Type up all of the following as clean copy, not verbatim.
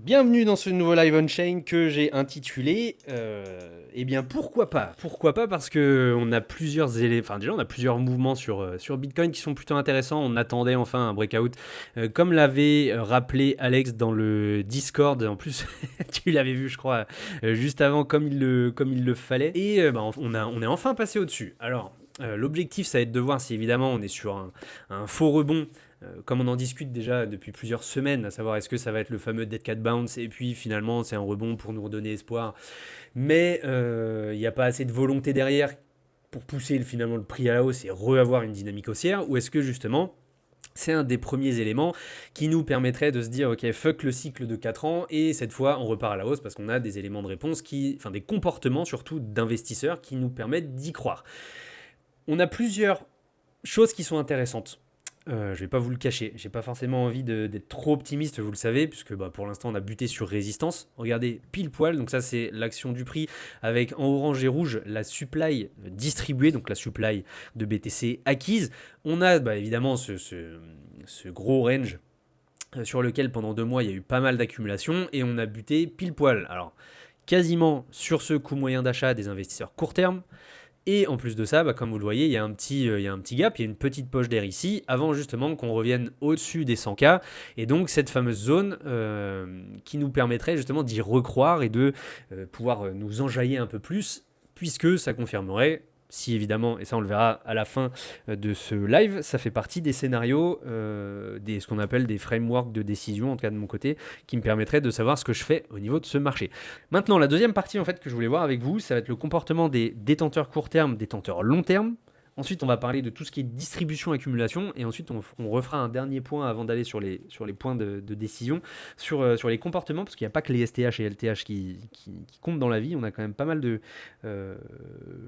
Bienvenue dans ce nouveau live on-chain que j'ai intitulé eh bien pourquoi pas. Pourquoi pas parce que on a plusieurs enfin déjà on a plusieurs mouvements sur Bitcoin qui sont plutôt intéressants. On attendait enfin un breakout comme l'avait rappelé Alex dans le Discord. En plus tu l'avais vu je crois juste avant comme il le fallait et on est enfin passé au-dessus. Alors l'objectif ça va être de voir si évidemment on est sur un faux rebond comme on en discute déjà depuis plusieurs semaines, à savoir est-ce que ça va être le fameux Dead Cat Bounce, et puis finalement c'est un rebond pour nous redonner espoir, mais il n'y a pas assez de volonté derrière pour pousser finalement le prix à la hausse et re-avoir une dynamique haussière, ou est-ce que justement c'est un des premiers éléments qui nous permettrait de se dire ok fuck le cycle de 4 ans et cette fois on repart à la hausse parce qu'on a des éléments de réponse enfin des comportements surtout d'investisseurs qui nous permettent d'y croire. On a plusieurs choses qui sont intéressantes. Je vais pas vous le cacher, j'ai pas forcément envie d'être trop optimiste, vous le savez, puisque pour l'instant on a buté sur résistance. Regardez, pile poil, donc ça c'est l'action du prix, avec en orange et rouge la supply distribuée, donc la supply de BTC acquise. On a évidemment ce gros range sur lequel pendant 2 mois il y a eu pas mal d'accumulation, et on a buté pile poil. Alors, quasiment sur ce coût moyen d'achat des investisseurs court terme. Et en plus de ça, comme vous le voyez, il y a un petit gap, il y a une petite poche d'air ici, avant justement qu'on revienne au-dessus des 100K. Et donc cette fameuse zone qui nous permettrait justement d'y recroire et de pouvoir nous enjailler un peu plus, puisque ça confirmerait, si évidemment, et ça on le verra à la fin de ce live, ça fait partie des scénarios, ce qu'on appelle des frameworks de décision, en tout cas de mon côté, qui me permettraient de savoir ce que je fais au niveau de ce marché. Maintenant, la deuxième partie en fait que je voulais voir avec vous, ça va être le comportement des détenteurs court terme, détenteurs long terme. Ensuite, on va parler de tout ce qui est distribution-accumulation, et ensuite on refera un dernier point avant d'aller sur les points de décision, sur les comportements, parce qu'il n'y a pas que les STH et LTH qui comptent dans la vie, on a quand même pas mal de...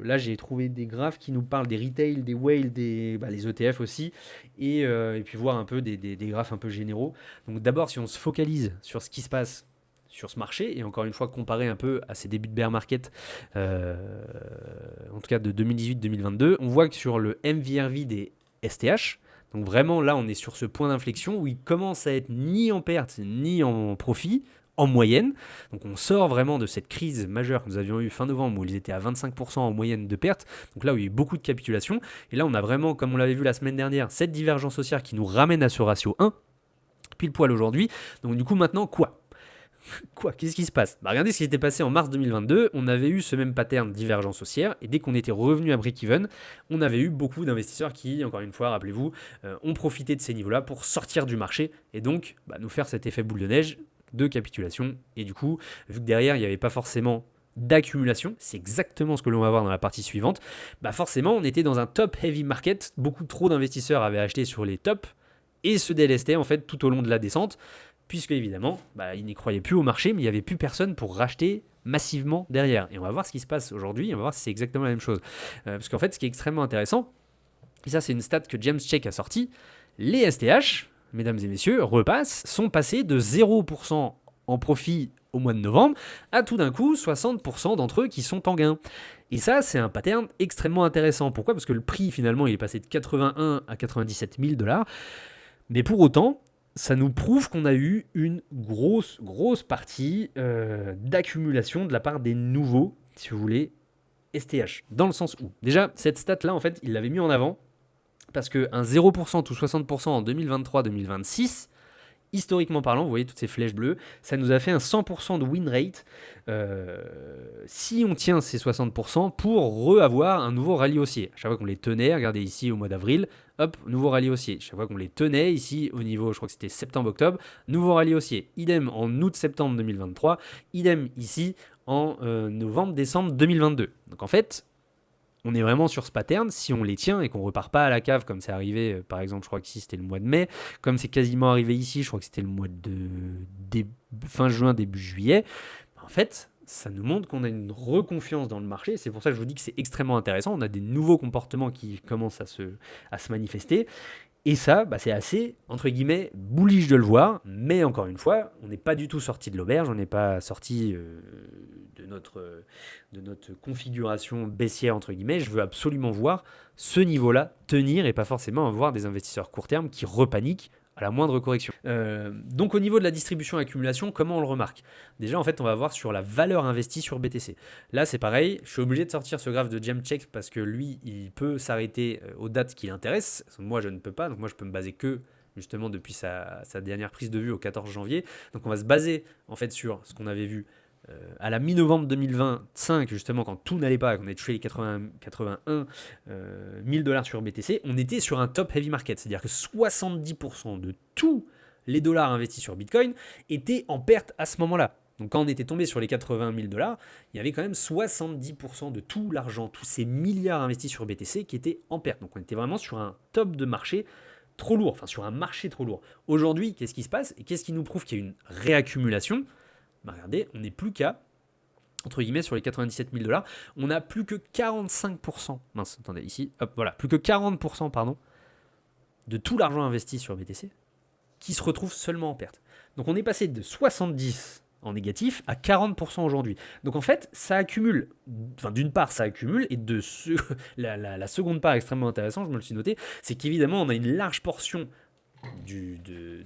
là, j'ai trouvé des graphes qui nous parlent des retail, des whales, les ETF aussi, et puis voir un peu des graphes un peu généraux. Donc d'abord, si on se focalise sur ce qui se passe sur ce marché, et encore une fois comparé un peu à ces débuts de bear market, en tout cas de 2018-2022, on voit que sur le MVRV des STH, donc vraiment là on est sur ce point d'inflexion où il commence à être ni en perte ni en profit, en moyenne. Donc on sort vraiment de cette crise majeure que nous avions eue fin novembre où ils étaient à 25% en moyenne de perte, donc là où il y a eu beaucoup de capitulation, et là on a vraiment, comme on l'avait vu la semaine dernière, cette divergence haussière qui nous ramène à ce ratio 1, pile poil aujourd'hui. Donc du coup maintenant quoi ? Qu'est-ce qui se passe ? Regardez ce qui s'était passé en mars 2022. On avait eu ce même pattern divergence haussière, et dès qu'on était revenu à break-even, on avait eu beaucoup d'investisseurs qui, encore une fois, rappelez-vous, ont profité de ces niveaux-là pour sortir du marché et donc nous faire cet effet boule de neige de capitulation. Et du coup, vu que derrière, il n'y avait pas forcément d'accumulation, c'est exactement ce que l'on va voir dans la partie suivante, forcément, on était dans un top heavy market. Beaucoup trop d'investisseurs avaient acheté sur les tops et se délestaient en fait tout au long de la descente, puisque évidemment, ils n'y croyaient plus au marché, mais il n'y avait plus personne pour racheter massivement derrière. Et on va voir ce qui se passe aujourd'hui, on va voir si c'est exactement la même chose. Parce qu'en fait, ce qui est extrêmement intéressant, et ça c'est une stat que James Check a sorti, les STH, mesdames et messieurs, sont passés de 0% en profit au mois de novembre à tout d'un coup 60% d'entre eux qui sont en gain. Et ça, c'est un pattern extrêmement intéressant. Pourquoi ? Parce que le prix, finalement, il est passé de 81 à 97 000 $. Mais pour autant, ça nous prouve qu'on a eu une grosse partie d'accumulation de la part des nouveaux, si vous voulez, STH. Dans le sens où, déjà, cette stat-là, en fait, il l'avait mis en avant, parce qu'un 0% ou 60% en 2023-2026, historiquement parlant, vous voyez toutes ces flèches bleues, ça nous a fait un 100% de win rate si on tient ces 60% pour re-avoir un nouveau rallye haussier. À chaque fois qu'on les tenait, regardez ici au mois d'avril, hop, nouveau rallye haussier. Chaque fois qu'on les tenait ici au niveau, je crois que c'était septembre-octobre, nouveau rallye haussier. Idem en août-septembre 2023, idem ici en novembre-décembre 2022. Donc en fait, on est vraiment sur ce pattern, si on les tient et qu'on repart pas à la cave comme c'est arrivé, par exemple, je crois qu'ici c'était le mois de mai, comme c'est quasiment arrivé ici, je crois que c'était le mois de fin juin, début juillet, en fait, ça nous montre qu'on a une reconfiance dans le marché. C'est pour ça que je vous dis que c'est extrêmement intéressant. On a des nouveaux comportements qui commencent à se manifester. Et ça, c'est assez, entre guillemets, bullish de le voir. Mais encore une fois, on n'est pas du tout sorti de l'auberge. On n'est pas sorti de notre configuration baissière, entre guillemets. Je veux absolument voir ce niveau-là tenir et pas forcément avoir des investisseurs court terme qui repaniquent à la moindre correction. Donc au niveau de la distribution et accumulation, comment on le remarque? Déjà, en fait, on va voir sur la valeur investie sur BTC. Là, c'est pareil, je suis obligé de sortir ce graphe de Gemcheck parce que lui, il peut s'arrêter aux dates qui l'intéressent. Moi, je ne peux pas, donc moi, je peux me baser que justement depuis sa dernière prise de vue au 14 janvier. Donc on va se baser en fait sur ce qu'on avait vu à la mi-novembre 2025, justement, quand tout n'allait pas, qu'on avait touché les 81 000 dollars sur BTC, on était sur un top heavy market. C'est-à-dire que 70% de tous les dollars investis sur Bitcoin étaient en perte à ce moment-là. Donc quand on était tombé sur les 80 000 dollars, il y avait quand même 70% de tout l'argent, tous ces milliards investis sur BTC qui étaient en perte. Donc on était vraiment sur un top de marché trop lourd, enfin sur un marché trop lourd. Aujourd'hui, qu'est-ce qui se passe et qu'est-ce qui nous prouve qu'il y a une réaccumulation? Bah regardez, on n'est plus qu'à, entre guillemets, sur les 97 000 dollars, on n'a plus que 45%, mince, attendez, ici, hop, voilà, plus que 40%, pardon, de tout l'argent investi sur BTC qui se retrouve seulement en perte. Donc on est passé de 70 en négatif à 40% aujourd'hui. Donc en fait, ça accumule, enfin d'une part ça accumule, et la seconde part extrêmement intéressante, je me le suis noté, c'est qu'évidemment on a une large portion une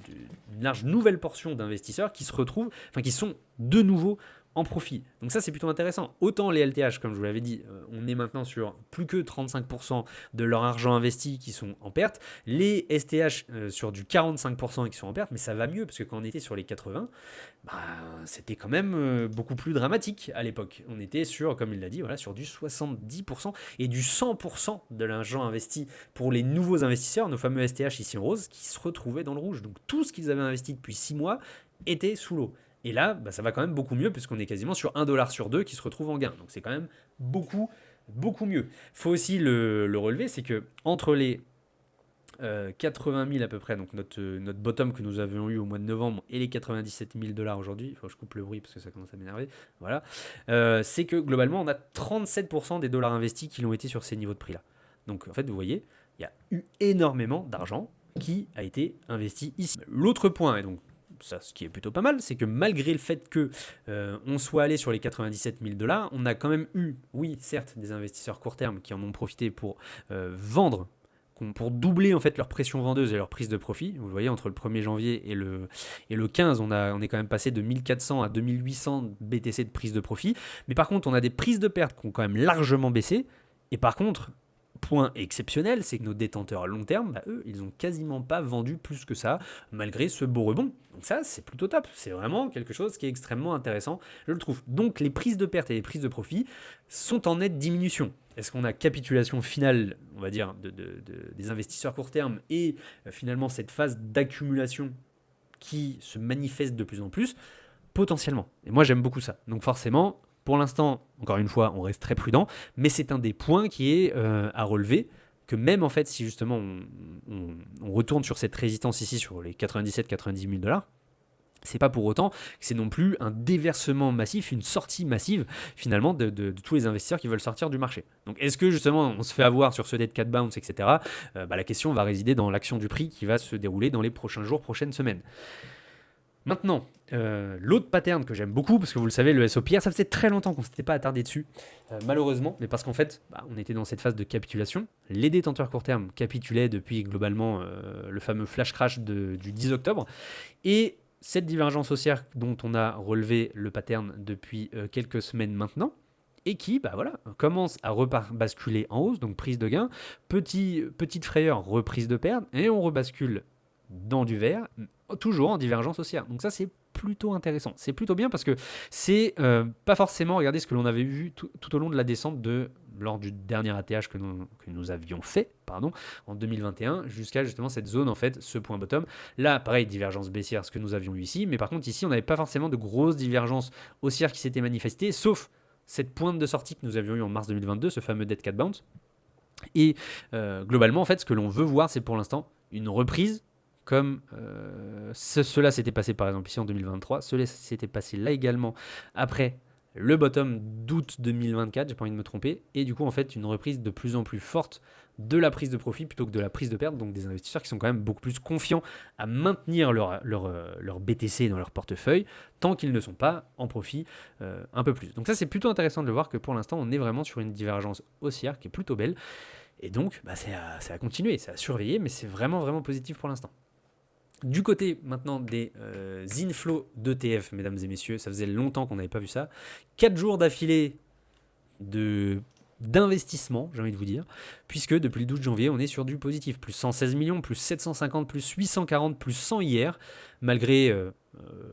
large nouvelle portion d'investisseurs qui se retrouvent, enfin qui sont de nouveau en profit. Donc ça c'est plutôt intéressant. Autant les LTH, comme je vous l'avais dit, on est maintenant sur plus que 35% de leur argent investi qui sont en perte. Les STH sur du 45% qui sont en perte, mais ça va mieux parce que quand on était sur les 80, bah, c'était quand même beaucoup plus dramatique à l'époque. On était sur, comme il l'a dit, voilà, sur du 70% et du 100% de l'argent investi pour les nouveaux investisseurs, nos fameux STH ici en rose, qui se retrouvaient dans le rouge. Donc tout ce qu'ils avaient investi depuis 6 mois était sous l'eau. Et là, bah, ça va quand même beaucoup mieux puisqu'on est quasiment sur 1 dollar sur 2 qui se retrouve en gain. Donc c'est quand même beaucoup, beaucoup mieux. Il faut aussi le relever, c'est que entre les 80 000 à peu près, donc notre bottom que nous avions eu au mois de novembre, et les 97 000 dollars aujourd'hui, il faut que je coupe le bruit parce que ça commence à m'énerver, voilà, c'est que globalement on a 37% des dollars investis qui l'ont été sur ces niveaux de prix là. Donc en fait vous voyez, il y a eu énormément d'argent qui a été investi ici. L'autre point, et donc ça, ce qui est plutôt pas mal, c'est que malgré le fait que on soit allé sur les 97 000 dollars, on a quand même eu, oui, certes, des investisseurs court terme qui en ont profité pour vendre, pour doubler en fait leur pression vendeuse et leur prise de profit. Vous le voyez, entre le 1er janvier et le 15, on est quand même passé de 1400 à 2800 BTC de prise de profit. Mais par contre, on a des prises de perte qui ont quand même largement baissé. Et par contre, point exceptionnel, c'est que nos détenteurs à long terme, bah, eux, ils n'ont quasiment pas vendu plus que ça, malgré ce beau rebond. Donc ça, c'est plutôt top. C'est vraiment quelque chose qui est extrêmement intéressant, je le trouve. Donc les prises de perte et les prises de profit sont en nette diminution. Est-ce qu'on a capitulation finale, on va dire, des investisseurs court terme et finalement cette phase d'accumulation qui se manifeste de plus en plus? Potentiellement. Et moi, j'aime beaucoup ça. Donc forcément, pour l'instant, encore une fois, on reste très prudent, mais c'est un des points qui est à relever, que même en fait, si justement on retourne sur cette résistance ici, sur les 97-90 000 dollars, c'est pas pour autant que c'est non plus un déversement massif, une sortie massive finalement de tous les investisseurs qui veulent sortir du marché. Donc est-ce que justement on se fait avoir sur ce dead cat bounce, etc. La question va résider dans l'action du prix qui va se dérouler dans les prochains jours, prochaines semaines. Maintenant, l'autre pattern que j'aime beaucoup, parce que vous le savez, le SOPR, ça faisait très longtemps qu'on ne s'était pas attardé dessus, malheureusement, mais parce qu'en fait, on était dans cette phase de capitulation. Les détenteurs court terme capitulaient depuis globalement le fameux flash crash du 10 octobre, et cette divergence haussière dont on a relevé le pattern depuis quelques semaines maintenant, et qui commence à basculer en hausse, donc prise de gain, petite frayeur, reprise de perte, et on rebascule dans du vert, toujours en divergence haussière. Donc ça, c'est plutôt intéressant. C'est plutôt bien parce que c'est pas forcément, regardez ce que l'on avait vu tout au long de la descente lors du dernier ATH que nous avions fait en 2021, jusqu'à justement cette zone, en fait, ce point bottom. Là, pareil, divergence baissière, ce que nous avions eu ici, mais par contre, ici, on n'avait pas forcément de grosses divergences haussières qui s'étaient manifestées, sauf cette pointe de sortie que nous avions eu en mars 2022, ce fameux dead cat bounce. Et globalement, en fait, ce que l'on veut voir, c'est pour l'instant une reprise comme cela s'était passé par exemple ici en 2023, cela s'était passé là également après le bottom d'août 2024, j'ai pas envie de me tromper, et du coup en fait une reprise de plus en plus forte de la prise de profit plutôt que de la prise de perte, donc des investisseurs qui sont quand même beaucoup plus confiants à maintenir leur BTC dans leur portefeuille tant qu'ils ne sont pas en profit un peu plus. Donc ça c'est plutôt intéressant de le voir que pour l'instant on est vraiment sur une divergence haussière qui est plutôt belle, et donc c'est à continuer, c'est à surveiller, mais c'est vraiment vraiment positif pour l'instant. Du côté maintenant des inflows d'ETF, mesdames et messieurs, ça faisait longtemps qu'on n'avait pas vu ça. 4 jours d'affilée d'investissement, j'ai envie de vous dire, puisque depuis le 12 janvier, on est sur du positif. Plus 116 millions, plus 750, plus 840, plus 100 hier, malgré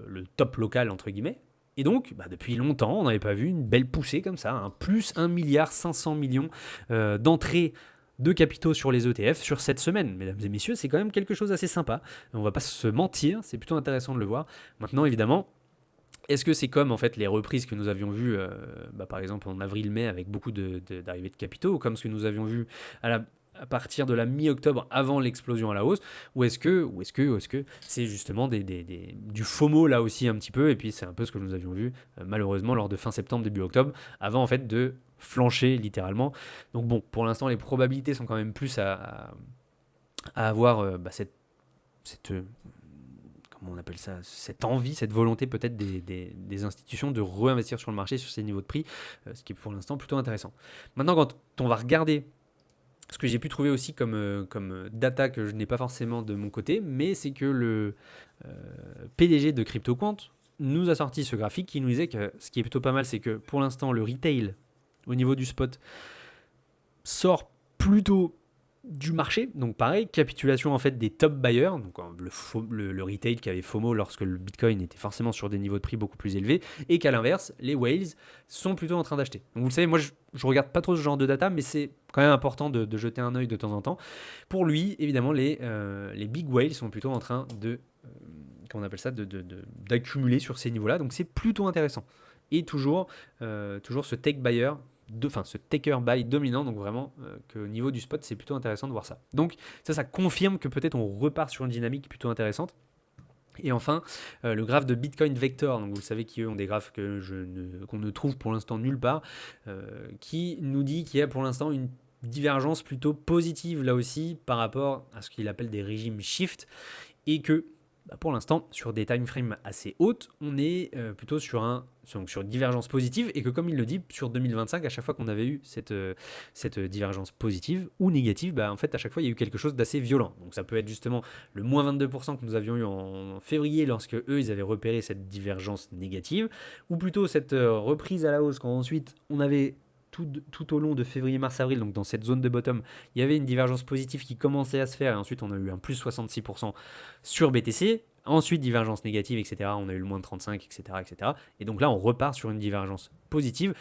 le top local, entre guillemets. Et donc, depuis longtemps, on n'avait pas vu une belle poussée comme ça, hein, plus 1 milliard 500 millions d'entrées de capitaux sur les ETF sur cette semaine. Mesdames et messieurs, c'est quand même quelque chose d'assez sympa. On va pas se mentir, c'est plutôt intéressant de le voir. Maintenant, évidemment, est-ce que c'est comme en fait les reprises que nous avions vues, par exemple en avril-mai avec beaucoup d'arrivées de capitaux, ou comme ce que nous avions vu à partir de la mi-octobre avant l'explosion à la hausse, ou est-ce que c'est justement du FOMO là aussi un petit peu, et puis c'est un peu ce que nous avions vu malheureusement lors de fin septembre, début octobre, avant en fait de flancher littéralement. Donc bon, pour l'instant les probabilités sont quand même plus à avoir cette comment on appelle ça, cette envie, cette volonté peut-être des institutions de réinvestir sur le marché sur ces niveaux de prix, ce qui est pour l'instant plutôt intéressant. Maintenant, quand on va regarder ce que j'ai pu trouver aussi comme data que je n'ai pas forcément de mon côté, mais c'est que le PDG de CryptoQuant nous a sorti ce graphique qui nous disait que ce qui est plutôt pas mal, c'est que pour l'instant, le retail au niveau du spot sort plutôt du marché. Donc pareil, capitulation en fait des top buyers, donc le retail qui avait FOMO lorsque le Bitcoin était forcément sur des niveaux de prix beaucoup plus élevés, et qu'à l'inverse, les whales sont plutôt en train d'acheter. Donc vous le savez, moi je regarde pas trop ce genre de data, mais c'est quand même important de jeter un œil de temps en temps. Pour lui, évidemment, les big whales sont plutôt en train de comment on appelle ça, d'accumuler sur ces niveaux-là. Donc c'est plutôt intéressant. Et toujours ce tech buyer, ce taker buy dominant, donc vraiment qu'au niveau du spot, c'est plutôt intéressant de voir ça. Donc ça confirme que peut-être on repart sur une dynamique plutôt intéressante. Et enfin, le graphe de Bitcoin Vector, donc vous savez qu'eux ont des graphes qu'on ne trouve pour l'instant nulle part, qui nous dit qu'il y a pour l'instant une divergence plutôt positive là aussi par rapport à ce qu'il appelle des régimes shift, et que pour l'instant, sur des time frames assez hautes, on est plutôt sur une divergence positive, et que comme il le dit, sur 2025, à chaque fois qu'on avait eu cette divergence positive ou négative, en fait, à chaque fois, il y a eu quelque chose d'assez violent. Donc ça peut être justement le moins 22% que nous avions eu en février, lorsque eux, ils avaient repéré cette divergence négative, ou plutôt cette reprise à la hausse, quand ensuite, on avait tout au long de février, mars, avril, donc dans cette zone de bottom, il y avait une divergence positive qui commençait à se faire, et ensuite on a eu un plus 66% sur BTC, ensuite divergence négative, etc. On a eu le moins de 35, etc., etc. Et donc là, on repart sur une divergence positive.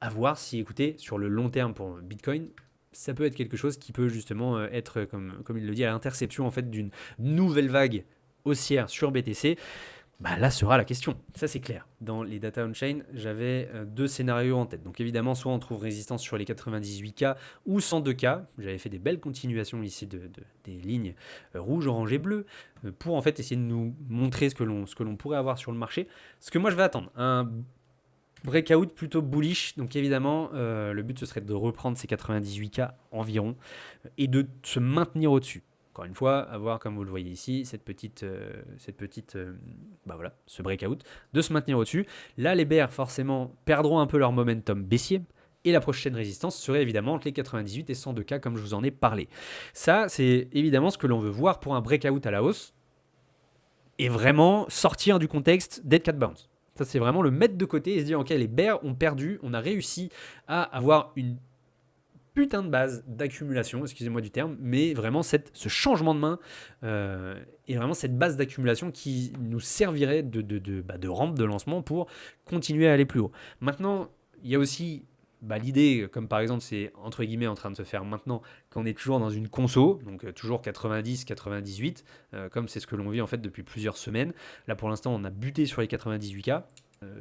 À voir si, écoutez, sur le long terme pour Bitcoin, ça peut être quelque chose qui peut justement être, comme il le dit, à l'interception en fait d'une nouvelle vague haussière sur BTC. Là sera la question, ça c'est clair. Dans les data on-chain, j'avais deux scénarios en tête. Donc évidemment, soit on trouve résistance sur les 98K ou 102K. J'avais fait des belles continuations ici des lignes rouge, orange et bleu pour en fait essayer de nous montrer ce que l'on pourrait avoir sur le marché. Ce que moi je vais attendre, un breakout plutôt bullish. Donc évidemment, le but ce serait de reprendre ces 98K environ et de se maintenir au-dessus. Encore une fois, avoir, comme vous le voyez ici, ce breakout, de se maintenir au-dessus. Là, les bears, forcément, perdront un peu leur momentum baissier. Et la prochaine résistance serait évidemment entre les 98 et 102K, comme je vous en ai parlé. Ça, c'est évidemment ce que l'on veut voir pour un breakout à la hausse. Et vraiment sortir du contexte dead cat bounce. Ça, c'est vraiment le mettre de côté et se dire, ok, les bears ont perdu, on a réussi à avoir une putain de base d'accumulation, excusez-moi du terme, mais vraiment ce changement de main et vraiment cette base d'accumulation qui nous servirait de rampe de lancement pour continuer à aller plus haut. Maintenant, il y a aussi l'idée, comme par exemple c'est entre guillemets en train de se faire maintenant, qu'on est toujours dans une conso, donc toujours 90, 98, comme c'est ce que l'on vit en fait depuis plusieurs semaines. Là pour l'instant on a buté sur les 98K,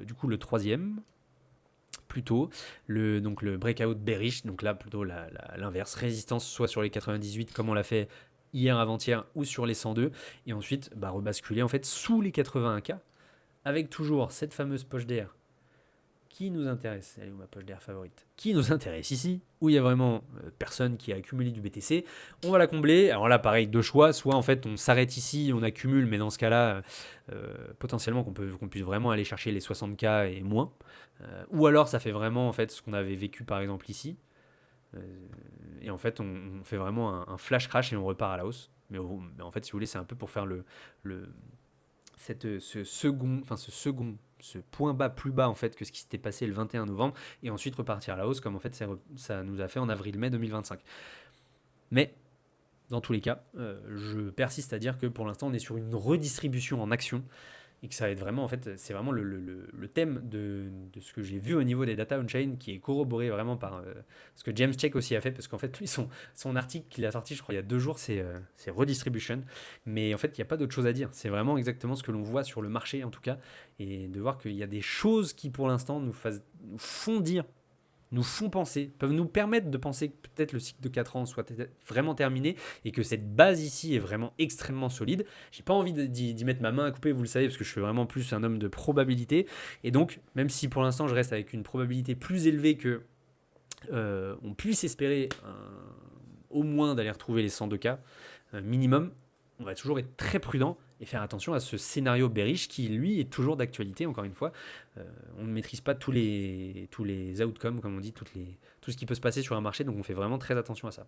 du coup le troisième, plutôt donc le breakout bearish, donc là plutôt l'inverse, résistance soit sur les 98 comme on l'a fait hier, avant-hier, ou sur les 102, et ensuite rebasculer en fait sous les 81K avec toujours cette fameuse poche d'air qui nous intéresse. Elle est où ma poche d'air favorite? Qui nous intéresse ici, où il y a vraiment personne qui a accumulé du BTC. On va la combler. Alors là, pareil, deux choix. Soit en fait, on s'arrête ici, on accumule, mais dans ce cas-là, potentiellement qu'on puisse vraiment aller chercher les 60K et moins. Ou alors, ça fait vraiment en fait ce qu'on avait vécu par exemple ici. Et en fait, on fait vraiment un flash crash et on repart à la hausse. mais en fait, si vous voulez, c'est un peu pour faire le, ce second, ce point bas plus bas en fait que ce qui s'était passé le 21 novembre, et ensuite repartir à la hausse, comme en fait ça nous a fait en avril-mai 2025. Mais dans tous les cas, je persiste à dire que pour l'instant, on est sur une redistribution en actions et que ça va être vraiment, en fait, c'est vraiment le thème de ce que j'ai vu au niveau des data on-chain qui est corroboré vraiment par ce que James Check aussi a fait, parce qu'en fait, lui, son article qu'il a sorti, je crois, il y a 2 jours, c'est redistribution. Mais en fait, il n'y a pas d'autre chose à dire. C'est vraiment exactement ce que l'on voit sur le marché, en tout cas, et de voir qu'il y a des choses qui, pour l'instant, nous font dire, nous font penser, peuvent nous permettre de penser que peut-être le cycle de 4 ans soit vraiment terminé et que cette base ici est vraiment extrêmement solide. J'ai pas envie d'y mettre ma main à couper, vous le savez, parce que je suis vraiment plus un homme de probabilité. Et donc, même si pour l'instant je reste avec une probabilité plus élevée que on puisse espérer au moins d'aller retrouver les 102 cas minimum, on va toujours être très prudent et faire attention à ce scénario bearish qui, lui, est toujours d'actualité, encore une fois. On ne maîtrise pas tous les outcomes, comme on dit, tout ce qui peut se passer sur un marché, donc on fait vraiment très attention à ça.